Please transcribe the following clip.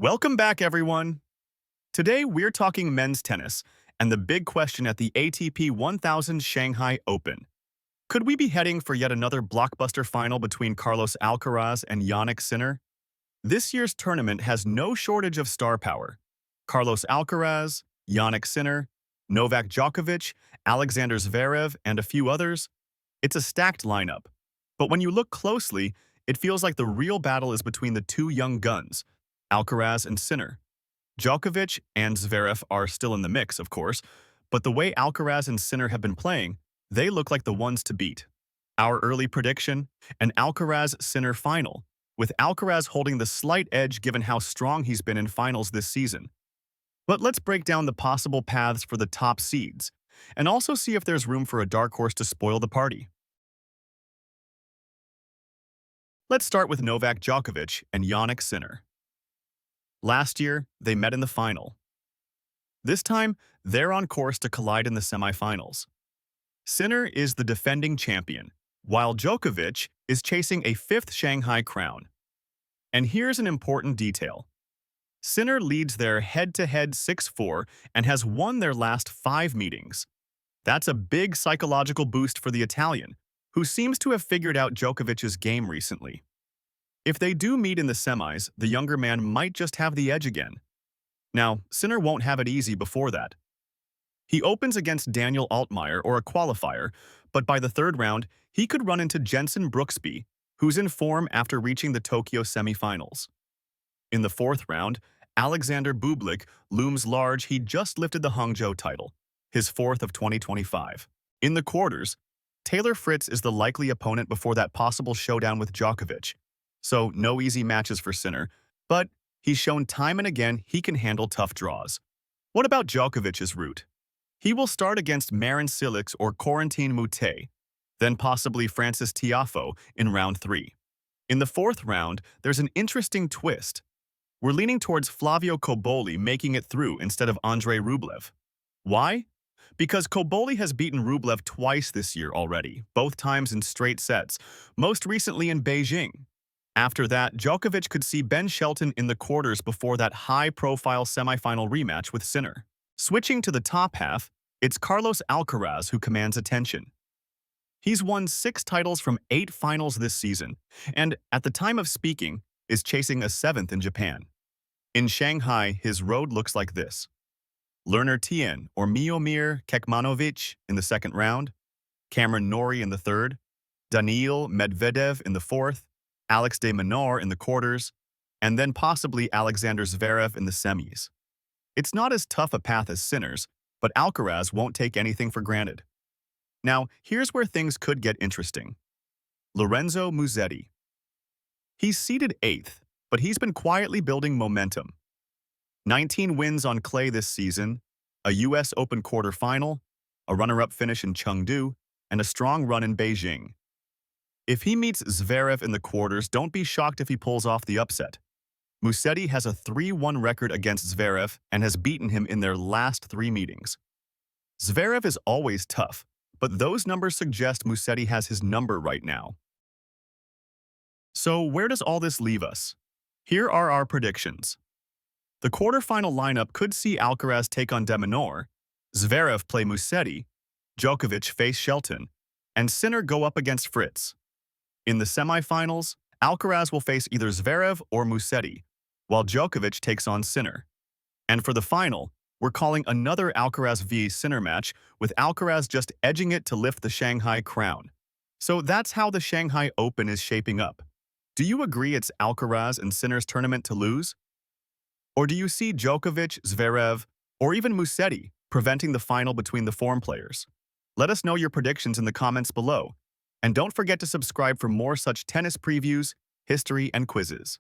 Welcome back, everyone. Today, we're talking men's tennis and the big question at the ATP 1000 Shanghai Open. Could we be heading for yet another blockbuster final between Carlos Alcaraz and Jannik Sinner? This year's tournament has no shortage of star power. Carlos Alcaraz, Jannik Sinner, Novak Djokovic, Alexander Zverev, and a few others. It's a stacked lineup. But when you look closely, it feels like the real battle is between the two young guns, Alcaraz and Sinner. Djokovic and Zverev are still in the mix, of course, but the way Alcaraz and Sinner have been playing, they look like the ones to beat. Our early prediction, an Alcaraz-Sinner final, with Alcaraz holding the slight edge given how strong he's been in finals this season. But let's break down the possible paths for the top seeds, and also see if there's room for a dark horse to spoil the party. Let's start with Novak Djokovic and Jannik Sinner. Last year, they met in the final. This time, they're on course to collide in the semifinals. Sinner is the defending champion, while Djokovic is chasing a fifth Shanghai crown. And here's an important detail. Sinner leads their head-to-head 6-4 and has won their last 5 meetings. That's a big psychological boost for the Italian, who seems to have figured out Djokovic's game recently. If they do meet in the semis, the younger man might just have the edge again. Now, Sinner won't have it easy before that. He opens against Daniel Altmaier or a qualifier, but by the third round, he could run into Jenson Brooksby, who's in form after reaching the Tokyo semifinals. In the fourth round, Alexander Bublik looms large. He just lifted the Hangzhou title, his fourth of 2025. In the quarters, Taylor Fritz is the likely opponent before that possible showdown with Djokovic. So no easy matches for Sinner, but he's shown time and again he can handle tough draws. What about Djokovic's route? He will start against Marin Cilic or Corentin Moutet, then possibly Francis Tiafoe in round 3. In the fourth round, there's an interesting twist. We're leaning towards Flavio Cobolli making it through instead of Andrei Rublev. Why? Because Cobolli has beaten Rublev twice this year already, both times in straight sets, most recently in Beijing. After that, Djokovic could see Ben Shelton in the quarters before that high-profile semifinal rematch with Sinner. Switching to the top half, it's Carlos Alcaraz who commands attention. He's won 6 titles from 8 finals this season, and at the time of speaking, is chasing a 7th in Japan. In Shanghai, his road looks like this. Lerner Tien or Miomir Kekmanovic in the second round, Cameron Norrie in the third, Daniil Medvedev in the fourth, Alex de Minaur in the quarters, and then possibly Alexander Zverev in the semis. It's not as tough a path as Sinner's, but Alcaraz won't take anything for granted. Now, here's where things could get interesting. Lorenzo Musetti. He's seeded 8th, but he's been quietly building momentum. 19 wins on clay this season, a US Open quarterfinal, a runner-up finish in Chengdu, and a strong run in Beijing. If he meets Zverev in the quarters, don't be shocked if he pulls off the upset. Musetti has a 3-1 record against Zverev and has beaten him in their last 3 meetings. Zverev is always tough, but those numbers suggest Musetti has his number right now. So where does all this leave us? Here are our predictions. The quarterfinal lineup could see Alcaraz take on de Minaur, Zverev play Musetti, Djokovic face Shelton, and Sinner go up against Fritz. In the semifinals, Alcaraz will face either Zverev or Musetti, while Djokovic takes on Sinner. And for the final, we're calling another Alcaraz v Sinner match, with Alcaraz just edging it to lift the Shanghai crown. So that's how the Shanghai Open is shaping up. Do you agree it's Alcaraz and Sinner's tournament to lose? Or do you see Djokovic, Zverev, or even Musetti preventing the final between the form players? Let us know your predictions in the comments below. And don't forget to subscribe for more such tennis previews, history, and quizzes.